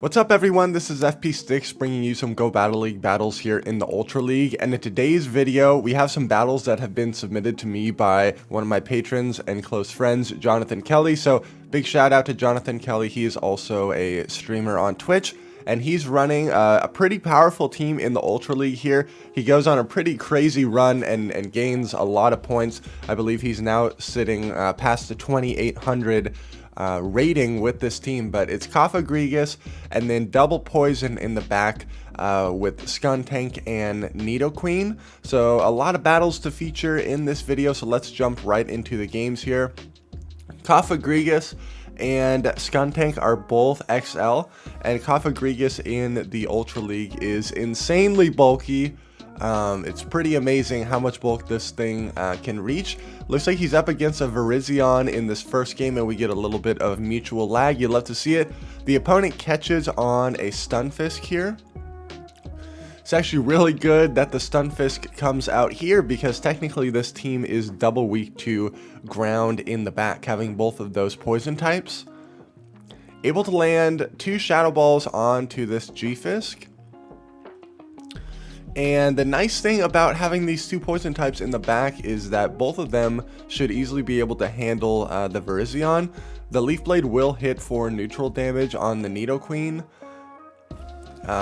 What's up everyone, this is FP Sticks bringing you some Go Battle League battles here in the Ultra League, and in today's video we have some battles that have been submitted to me by one of my patrons and close friends, Jonathan Kelly. So big shout out to Jonathan Kelly. He is also a streamer on Twitch, and he's running a pretty powerful team in the Ultra League here. He goes on a pretty crazy run and gains a lot of points. I believe he's now sitting past the 2,800 rating with this team, but it's Kaffa Grigas and then double poison in the back with Skuntank and Nidoqueen. So a lot of battles to feature in this video, so let's jump right into the games here. Kaffa Grigas and Skuntank are both XL, and Kaffa Grigas in the Ultra League is insanely bulky. It's pretty amazing how much bulk this thing can reach. Looks like he's up against a Virizion in this first game, and we get a little bit of mutual lag. You'd love to see it. The opponent catches on a Stunfisk here. It's actually really good that the Stunfisk comes out here, because technically this team is double weak to ground in the back, having both of those poison types. Able to land 2 Shadow Balls onto this G-Fisk. And the nice thing about having these 2 poison types in the back is that both of them should easily be able to handle the Virizion. The Leaf Blade will hit for neutral damage on the Nidoqueen.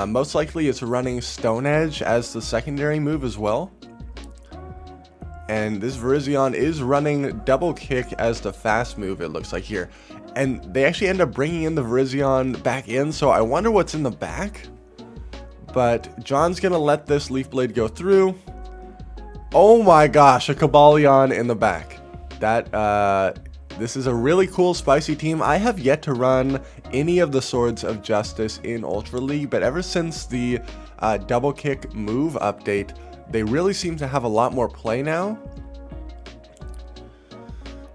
Most likely it's running Stone Edge as the secondary move as well. And this Virizion is running Double Kick as the fast move, it looks like here. And they actually end up bringing in the Virizion back in, so I wonder what's in the back. But John's gonna let this Leaf Blade go through. Oh my gosh, a Cobalion in the back. This is a really cool spicy team. I have yet to run any of the Swords of Justice in Ultra League, but ever since the Double Kick move update, they really seem to have a lot more play now.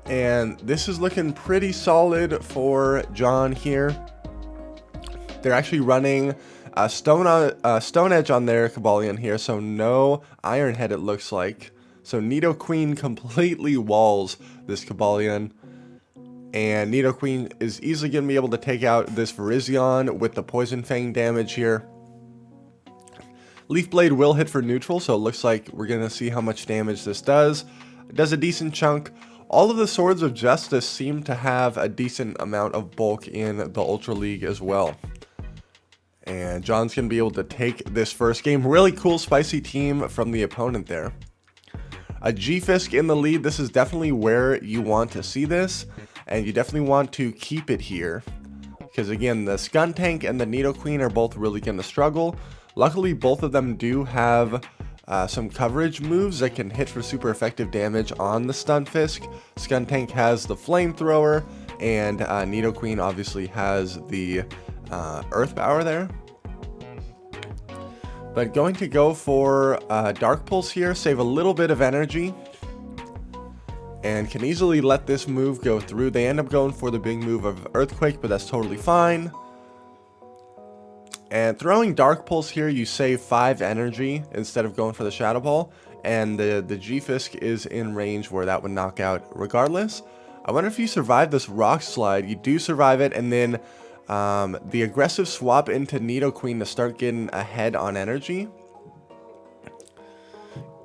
And this is looking pretty solid for John here. They're actually running Stone Edge on their Cobalion here, so no Iron Head it looks like. So Nidoqueen completely walls this Cobalion, and Nidoqueen is easily going to be able to take out this Virizion with the Poison Fang damage here. Leaf Blade will hit for neutral, so it looks like we're going to see how much damage this does. It does a decent chunk. All of the Swords of Justice seem to have a decent amount of bulk in the Ultra League as well. And John's going to be able to take this first game. Really cool, spicy team from the opponent there. A G-Fisk in the lead. This is definitely where you want to see this. And you definitely want to keep it here. Because again, the Skuntank and the Nidoqueen are both really going to struggle. Luckily, both of them do have some coverage moves that can hit for super effective damage on the Stunfisk. Skuntank has the Flamethrower, and Nidoqueen obviously has the Earth Power there. But going to go for Dark Pulse here, save a little bit of energy, and can easily let this move go through. They end up going for the big move of Earthquake, but that's totally fine. And throwing Dark Pulse here, you save 5 energy instead of going for the Shadow Ball, and the G-Fisk is in range where that would knock out regardless. I wonder if you survive this Rock Slide. You do survive it, and then the aggressive swap into Nidoqueen to start getting ahead on energy.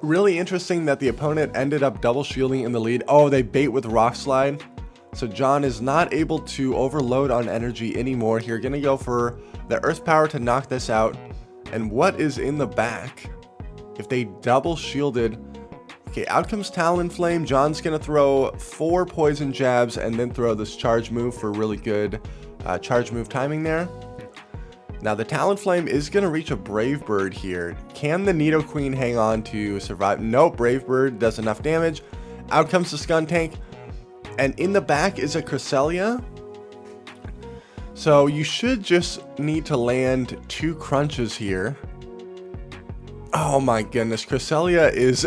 Really interesting that the opponent ended up double shielding in the lead. Oh, they bait with Rock Slide. So John is not able to overload on energy anymore here. Gonna go for the Earth Power to knock this out. And what is in the back? If they double shielded... Okay, out comes Talonflame. John's gonna throw 4 poison jabs and then throw this charge move for really good charge move timing there. Now the Talonflame is going to reach a Brave Bird here. Can the Nidoqueen hang on to survive? Nope, Brave Bird does enough damage. Out comes the Skuntank. And in the back is a Cresselia. So you should just need to land 2 crunches here. Oh my goodness, Cresselia is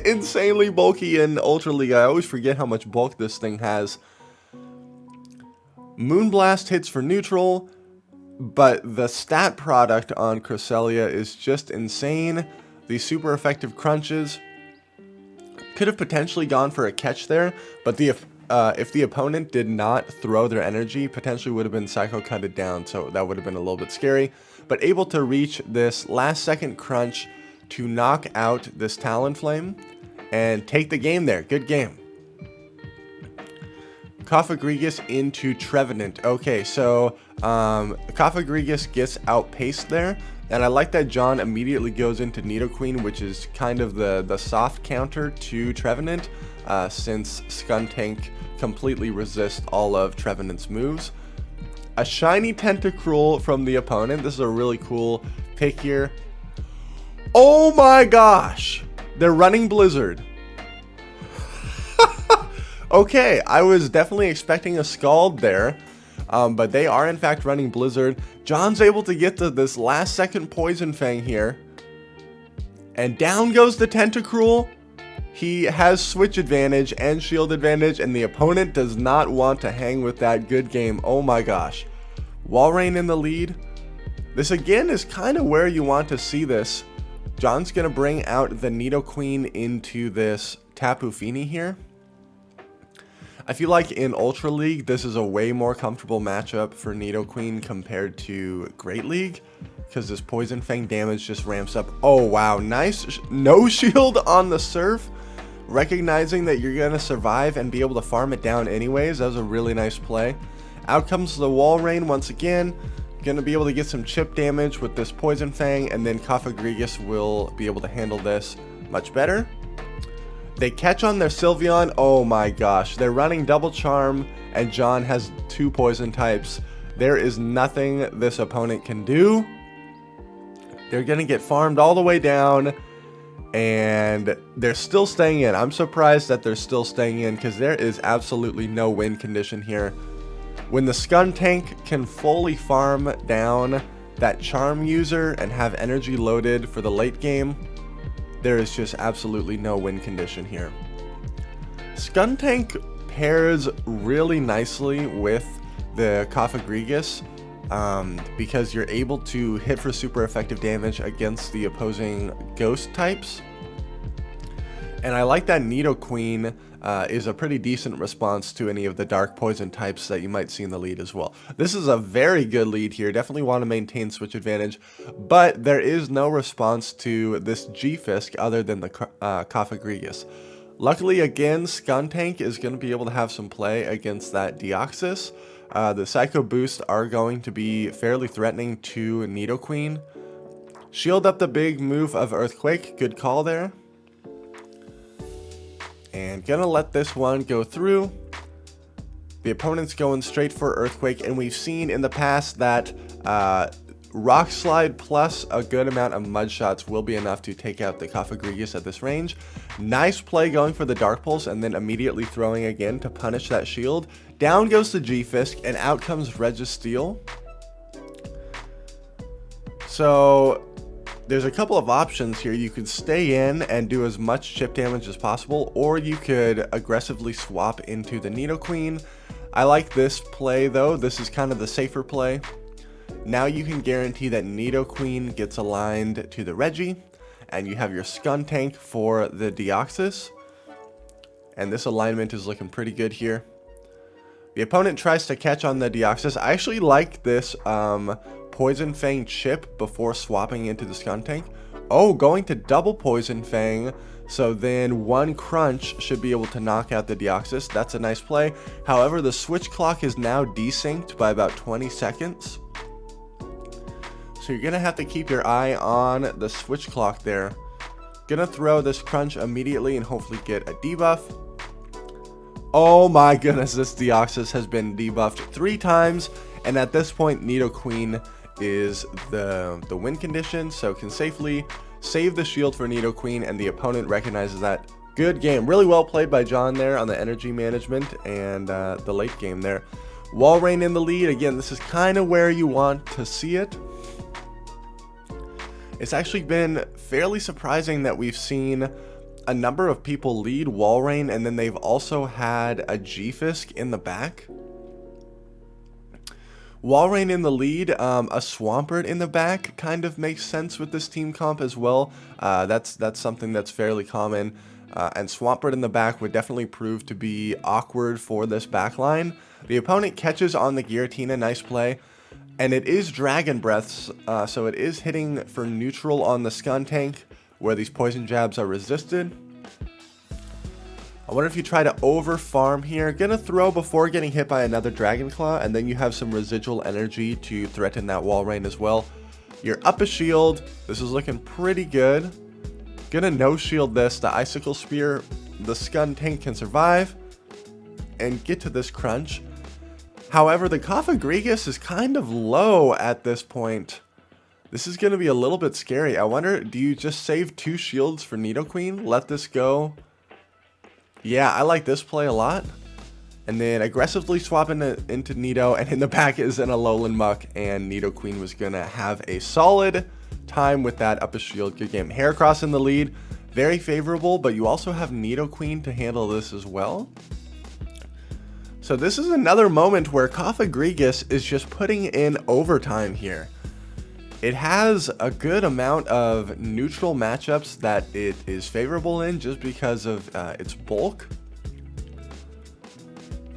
insanely bulky in Ultra League. I always forget how much bulk this thing has. Moonblast hits for neutral, but the stat product on Cresselia is just insane. These super effective crunches could have potentially gone for a catch there, but the if the opponent did not throw their energy, potentially would have been Psycho Cutted down, so that would have been a little bit scary. But able to reach this last second crunch to knock out this Talonflame and take the game there. Good game. Cofagrigus into Trevenant. Okay, so Cofagrigus gets outpaced there. And I like that John immediately goes into Nidoqueen, which is kind of the soft counter to Trevenant, since Skuntank completely resists all of Trevenant's moves. A shiny Tentacruel from the opponent. This is a really cool pick here. Oh my gosh! They're running Blizzard. Okay, I was definitely expecting a Scald there. But they are in fact running Blizzard. John's able to get to this last second Poison Fang here. And down goes the Tentacruel. He has switch advantage and shield advantage, and the opponent does not want to hang with that. Good game. Oh my gosh. Walrein in the lead. This again is kind of where you want to see this. John's going to bring out the Nidoqueen into this Tapu Fini here. I feel like in Ultra League, this is a way more comfortable matchup for Nidoqueen compared to Great League, because this Poison Fang damage just ramps up. Oh, wow. Nice no shield on the Surf. Recognizing that you're going to survive and be able to farm it down anyways. That was a really nice play. Out comes the Walrein once again. Going to be able to get some chip damage with this Poison Fang, and then Cofagrigus will be able to handle this much better. They catch on their Sylveon. Oh my gosh. They're running Double Charm, and John has 2 poison types. There is nothing this opponent can do. They're going to get farmed all the way down, and they're still staying in. I'm surprised that they're still staying in, because there is absolutely no win condition here. When the Skuntank can fully farm down that Charm user and have energy loaded for the late game, there is just absolutely no win condition here. Skuntank pairs really nicely with the Cofagrigus, because you're able to hit for super effective damage against the opposing ghost types. And I like that Nidoqueen is a pretty decent response to any of the dark poison types that you might see in the lead as well. This is a very good lead here. Definitely want to maintain switch advantage, but there is no response to this G-Fisk other than the Cofagrigus. Luckily, again, Skuntank is going to be able to have some play against that Deoxys. The Psycho Boost are going to be fairly threatening to Nidoqueen. Shield up the big move of Earthquake. Good call there. And gonna let this one go through. The opponent's going straight for Earthquake, and we've seen in the past that Rock Slide plus a good amount of Mud Shots will be enough to take out the Cofagrigus at this range. Nice play going for the Dark Pulse, and then immediately throwing again to punish that shield. Down goes the G-Fisk, and out comes Registeel. So there's a couple of options here. You could stay in and do as much chip damage as possible, or you could aggressively swap into the Nidoqueen. I like this play though. This is kind of the safer play. Now you can guarantee that Nidoqueen gets aligned to the Reggie, and you have your Skuntank for the Deoxys. And this alignment is looking pretty good here. The opponent tries to catch on the Deoxys. I actually like this Poison Fang chip before swapping into the Skuntank. Oh, going to double Poison Fang. So then one crunch should be able to knock out the Deoxys. That's a nice play. However, the switch clock is now desynced by about 20 seconds. So you're going to have to keep your eye on the switch clock there. Gonna throw this crunch immediately and hopefully get a debuff. Oh my goodness, this Deoxys has been debuffed 3 times. And at this point, Nidoqueen is the win condition, so can safely save the shield for Nidoqueen, and the opponent recognizes that. Good game. Really well played by John there on the energy management and the late game there. Walrein in the lead. Again, this is kind of where you want to see it. It's actually been fairly surprising that we've seen a number of people lead Walrein, and then they've also had a G-Fisk in the back. Walrein in the lead, a Swampert in the back kind of makes sense with this team comp as well. That's something that's fairly common. and Swampert in the back would definitely prove to be awkward for this backline. The opponent catches on the Giratina, nice play. And it is Dragon Breaths, so it is hitting for neutral on the Skuntank, where these poison jabs are resisted. I wonder if you try to over farm here. Gonna throw before getting hit by another Dragon Claw, and then you have some residual energy to threaten that wall rain as well. You're up a shield. This is looking pretty good. Gonna no shield this. The Icicle Spear, the Skuntank can survive and get to this crunch. However, the Cofagrigus is kind of low at this point. This is going to be a little bit scary. I wonder, do you just save 2 shields for Nidoqueen? Let this go? Yeah, I like this play a lot. And then aggressively swapping it into Nido, and in the back is an Alolan Muck, and Nidoqueen was going to have a solid time with that up a shield. Good game. Heracross in the lead. Very favorable, but you also have Nidoqueen to handle this as well. So this is another moment where Cofagrigus is just putting in overtime here. It has a good amount of neutral matchups that it is favorable in just because of its bulk.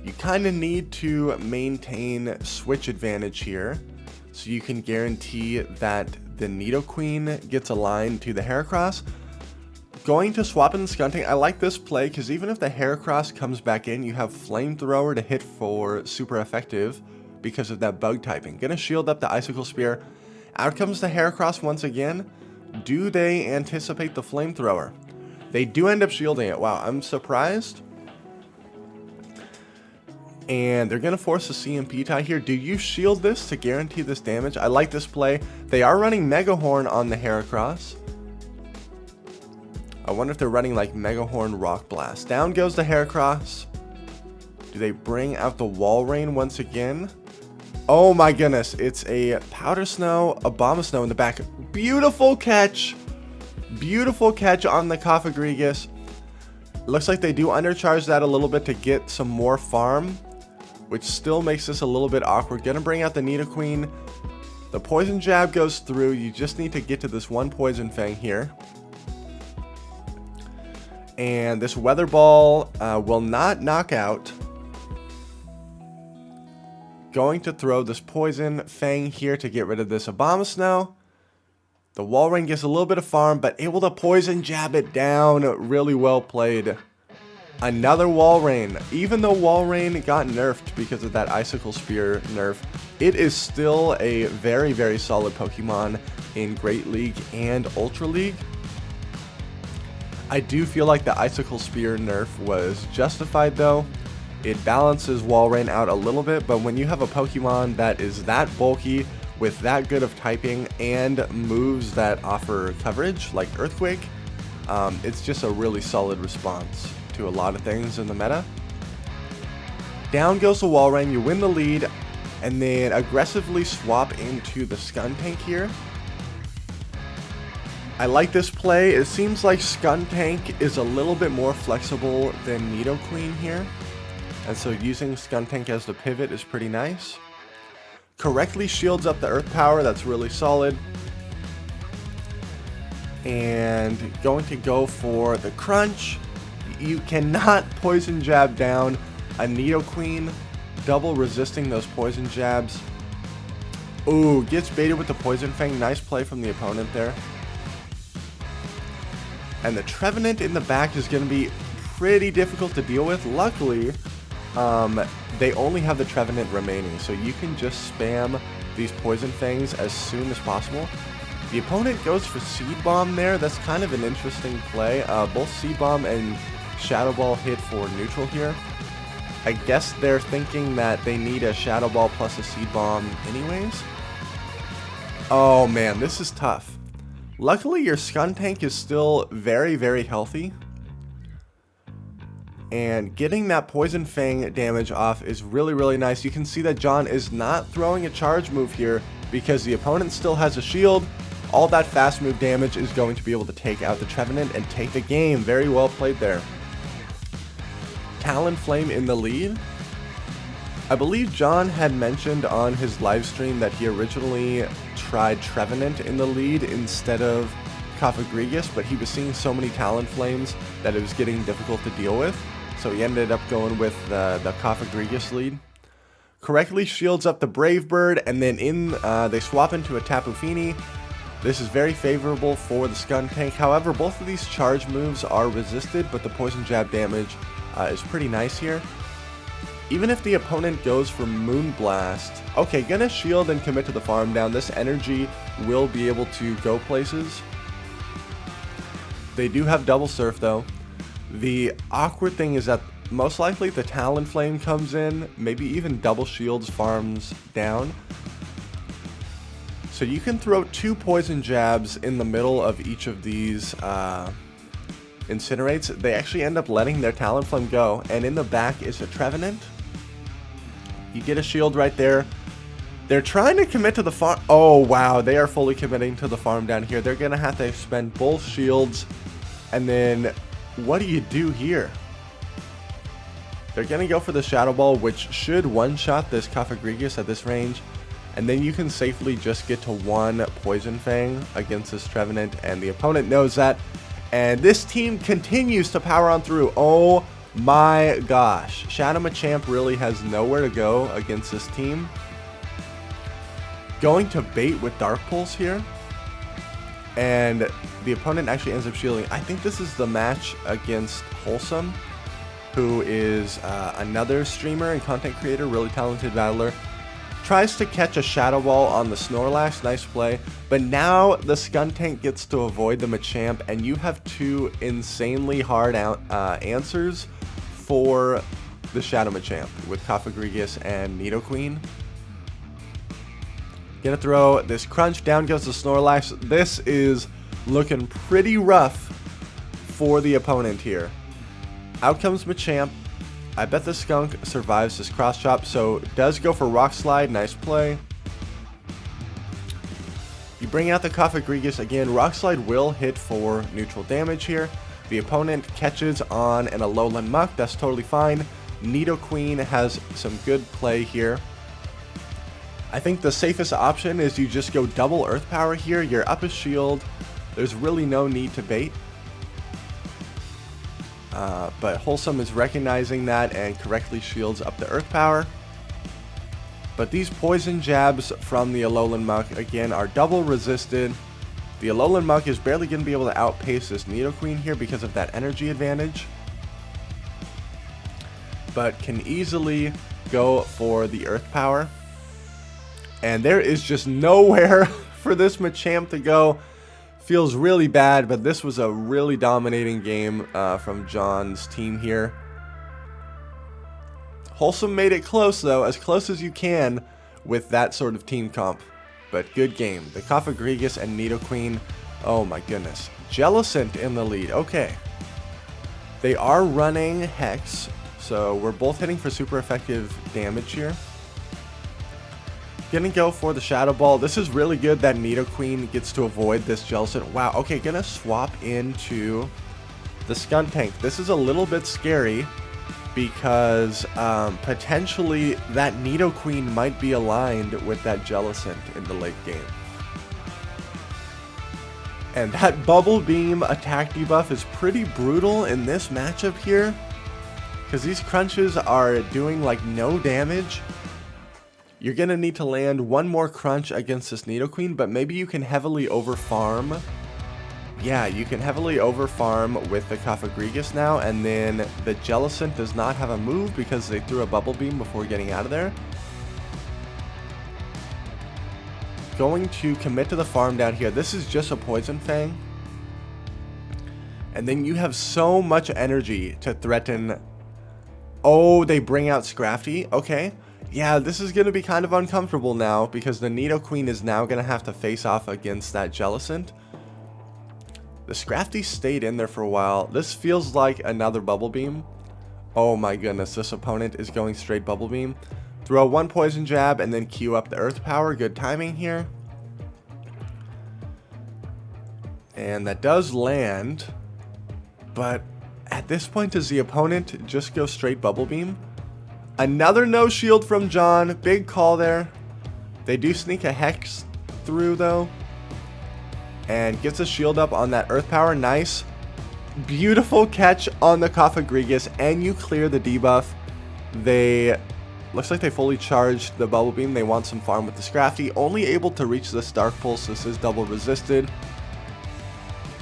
You kind of need to maintain switch advantage here so you can guarantee that the Nidoqueen gets aligned to the Heracross. Going to swap in the Skuntank, I like this play because even if the Heracross comes back in, you have Flamethrower to hit for super effective because of that bug typing. Gonna shield up the Icicle Spear. Out comes the Heracross once again. Do they anticipate the Flamethrower? They do end up shielding it. Wow, I'm surprised. And they're gonna force a CMP tie here. Do you shield this to guarantee this damage? I like this play. They are running Mega Horn on the Heracross. I wonder if they're running like Mega Horn Rock Blast. Down goes the Heracross. Do they bring out the Wall Rain once again? Oh my goodness. It's a Powder Snow, a Abomasnow in the back. Beautiful catch. Beautiful catch on the Cofagrigus. Looks like they do undercharge that a little bit to get some more farm, which still makes this a little bit awkward. Gonna bring out the Nidoqueen. The Poison Jab goes through. You just need to get to this one Poison Fang here. And this Weather Ball will not knock out. Going to throw this Poison Fang here to get rid of this Abomasnow. The Wall Rain gets a little bit of farm, but able to Poison Jab it down. Really well played. Another Wall Rain. Even though Wall Rain got nerfed because of that Icicle Spear nerf, it is still a very, very solid Pokemon in Great League and Ultra League. I do feel like the Icicle Spear nerf was justified though. It balances Wall Rain out a little bit, but when you have a Pokemon that is that bulky with that good of typing and moves that offer coverage like Earthquake, it's just a really solid response to a lot of things in the meta. Down goes the Wall Rain, you win the lead, and then aggressively swap into the Skuntank here. I like this play. It seems like Skuntank is a little bit more flexible than Nidoqueen here. And so using Skuntank as the pivot is pretty nice. Correctly shields up the Earth Power. That's really solid. And going to go for the crunch. You cannot Poison Jab down a Nidoqueen. Double resisting those Poison Jabs. Ooh, gets baited with the Poison Fang. Nice play from the opponent there. And the Trevenant in the back is going to be pretty difficult to deal with. Luckily, they only have the Trevenant remaining, so you can just spam these Poison Fangs as soon as possible. The opponent goes for Seed Bomb there. That's kind of an interesting play. Both Seed Bomb and Shadow Ball hit for neutral here. I guess they're thinking that they need a Shadow Ball plus a Seed Bomb anyways. Oh man, this is tough. Luckily, your Skuntank is still very, very healthy. And getting that Poison Fang damage off is really, really nice. You can see that John is not throwing a charge move here because the opponent still has a shield. All that fast move damage is going to be able to take out the Trevenant and take the game. Very well played there. Talonflame in the lead. I believe John had mentioned on his live stream that he originally tried Trevenant in the lead instead of Cofagrigus, but he was seeing so many Talon Flames that it was getting difficult to deal with. So he ended up going with the Cofagrigus lead. Correctly shields up the Brave Bird, and then they swap into a Tapu Fini. This is very favorable for the Skuntank. However, both of these charge moves are resisted, but the Poison Jab damage is pretty nice here. Even if the opponent goes for Moonblast, okay, gonna shield and commit to the farm down. This energy will be able to go places. They do have Double Surf though. The awkward thing is that most likely the Talonflame comes in, maybe even double shields farms down. So you can throw 2 poison jabs in the middle of each of these Incinerates. They actually end up letting their Talonflame go, and in the back is a Trevenant. You get a shield right there. They're trying to commit to the farm. Oh wow, they are fully committing to the farm down here. They're gonna have to spend both shields, and then what do you do here? They're going to go for the Shadow Ball, which should one-shot this Cofagrigus at this range. And then you can safely just get to 1 Poison Fang against this Trevenant, and the opponent knows that. And this team continues to power on through. Oh my gosh. Shadow Machamp really has nowhere to go against this team. Going to bait with Dark Pulse here. And the opponent actually ends up shielding. I think this is the match against Wholesome, who is another streamer and content creator, really talented battler. Tries to catch a Shadow Ball on the Snorlax, nice play. But now the Skuntank gets to avoid the Machamp, and you have 2 insanely hard answers for the Shadow Machamp with Cofagrigus and Nidoqueen. Gonna throw this Crunch, down goes the Snorlax. This is looking pretty rough for the opponent here. Out comes Machamp. I bet the Skunk survives this cross chop, so does go for Rock Slide. Nice play. You bring out the Cofagrigus again. Rock Slide will hit for neutral damage here. The opponent catches on an Alolan Muck. That's totally fine. Nidoqueen has some good play here. I think the safest option is you just go double Earth Power here. You're up a shield. There's really no need to bait. But Wholesome is recognizing that and correctly shields up the Earth Power. But these poison jabs from the Alolan Muck, again, are double resisted. The Alolan Muck is barely going to be able to outpace this Nidoqueen here because of that energy advantage. But can easily go for the Earth Power. And there is just nowhere for this Machamp to go. Feels really bad, but this was a really dominating game from John's team here. Wholesome made it close though, as close as you can with that sort of team comp. But good game. The Cofagrigus and Nidoqueen, oh my goodness. Jellicent in the lead, okay. They are running Hex, so we're both hitting for super effective damage here. Gonna go for the Shadow Ball. This is really good that Nidoqueen gets to avoid this Jellicent. Wow, okay, gonna swap into the Skuntank. This is a little bit scary because potentially that Nidoqueen might be aligned with that Jellicent in the late game. And that Bubble Beam attack debuff is pretty brutal in this matchup here, because these crunches are doing like no damage. You're going to need to land 1 more crunch against this Nidoqueen, but maybe you can heavily overfarm. Yeah, you can heavily overfarm with the Cofagrigus now, and then the Jellicent does not have a move because they threw a Bubble Beam before getting out of there. Going to commit to the farm down here. This is just a Poison Fang. And then you have so much energy to threaten. Oh, they bring out Scrafty. Okay. Yeah, this is going to be kind of uncomfortable now because the Nidoqueen is now going to have to face off against that Jellicent. The Scrafty stayed in there for a while. This feels like another Bubble Beam. Oh my goodness, this opponent is going straight Bubble Beam. Throw 1 Poison Jab and then queue up the Earth Power. Good timing here. And that does land. But at this point, does the opponent just go straight Bubble Beam? Another no shield from John. Big call there. They do sneak a Hex through though. and gets a shield up on that earth power. Nice. Beautiful catch on the Kafagrigus, and you clear the debuff. Looks like they fully charged the bubble beam. They want some farm with the Scrafty. Only able to reach this Dark Pulse. This is double resisted.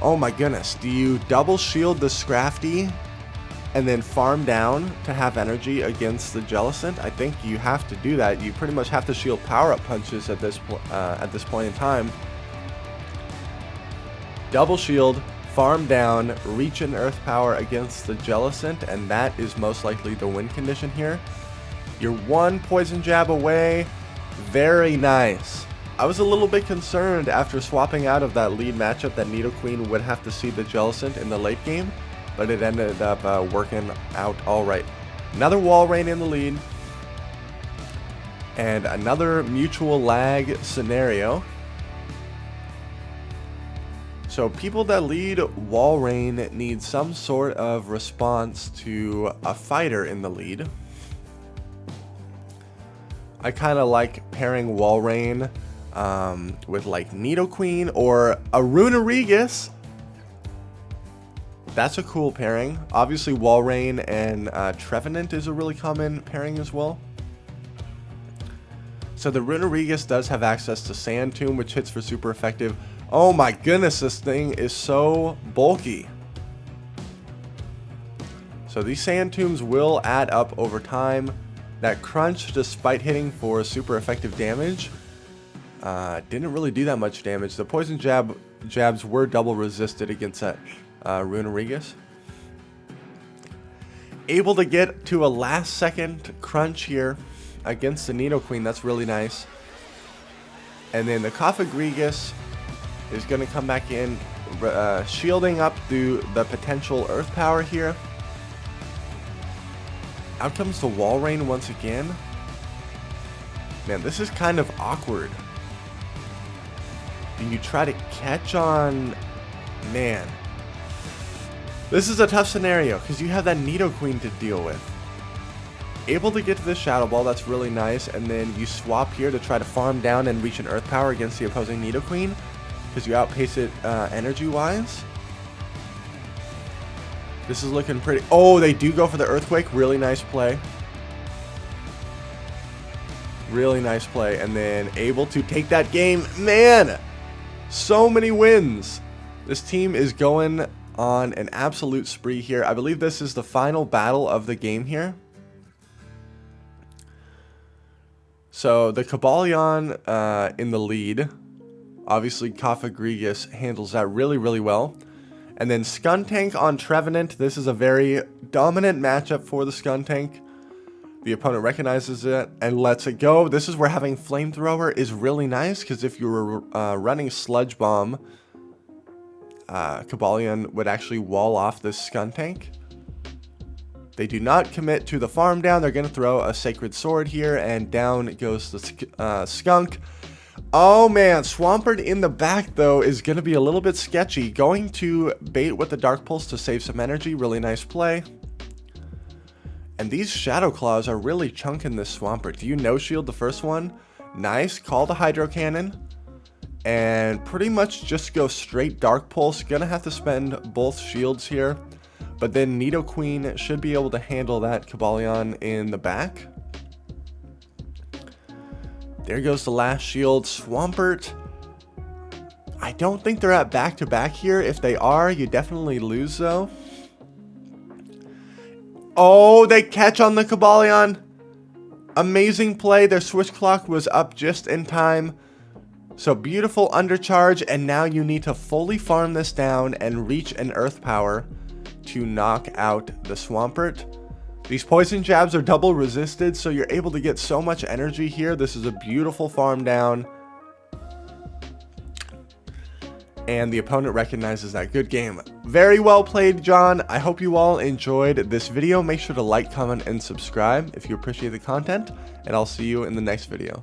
Oh my goodness. Do you double shield the Scrafty and then farm down to have energy against the Jellicent? I think you have to do that. You pretty much have to shield power-up punches at this point in time. Double shield, farm down, reach an earth power against the Jellicent, and that is most likely the win condition here. You're one poison jab away. Very nice. I was a little bit concerned after swapping out of that lead matchup that Nidoqueen would have to see the Jellicent in the late game, but it ended up working out all right. Another Walrein in the lead, and another mutual lag scenario. So people that lead Walrein need some sort of response to a fighter in the lead. I kind of like pairing Walrein with like Nidoqueen or a Runerigus. That's a cool pairing. Obviously Walrein and Trevenant is a really common pairing as well. So the Runerigus does have access to Sand Tomb, which hits for super effective. Oh my goodness, this thing is so bulky. So these Sand Tombs will add up over time. That Crunch, despite hitting for super effective damage, didn't really do that much damage. The poison jabs were double resisted against that Runerigus. Able to get to a last second Crunch here against the Nidoqueen. That's really nice. And then the Kafagrigus is going to come back in, shielding up through the potential Earth Power here. Out comes the Walrein once again. Man, this is kind of awkward. Do you try to catch on... Man. This is a tough scenario because you have that Nidoqueen to deal with. Able to get to the Shadow Ball, that's really nice. And then you swap here to try to farm down and reach an Earth Power against the opposing Nidoqueen because you outpace it energy-wise. This is looking pretty... Oh, they do go for the Earthquake. Really nice play. Really nice play. And then able to take that game. Man! So many wins. This team is going on an absolute spree here. I believe this is the final battle of the game here. So the Cobalion in the lead. Obviously, Kafagrigus handles that really, really well. And then Skuntank on Trevenant. This is a very dominant matchup for the Skuntank. The opponent recognizes it and lets it go. This is where having Flamethrower is really nice, because if you were running Sludge Bomb, Cobalion would actually wall off this Skuntank. They do not commit to the farm down. They're going to throw a Sacred Sword here, and down goes the Skunk. Oh man, Swampert in the back though is going to be a little bit sketchy. Going to bait with the Dark Pulse to save some energy. Really nice play. And these Shadow Claws are really chunking this Swampert. Do you no-shield the first one? Nice. Call the Hydro Cannon. And pretty much just go straight Dark Pulse. Gonna have to spend both shields here. But then Nidoqueen should be able to handle that Cobalion in the back. There goes the last shield. Swampert. I don't think they're at back-to-back here. If they are, you definitely lose though. Oh, they catch on the Cobalion. Amazing play. Their switch clock was up just in time. So beautiful undercharge, and now you need to fully farm this down and reach an Earth Power to knock out the Swampert. These poison jabs are double resisted, so you're able to get so much energy here. This is a beautiful farm down. And the opponent recognizes that. Good game. Very well played, John. I hope you all enjoyed this video. Make sure to like, comment, and subscribe if you appreciate the content. And I'll see you in the next video.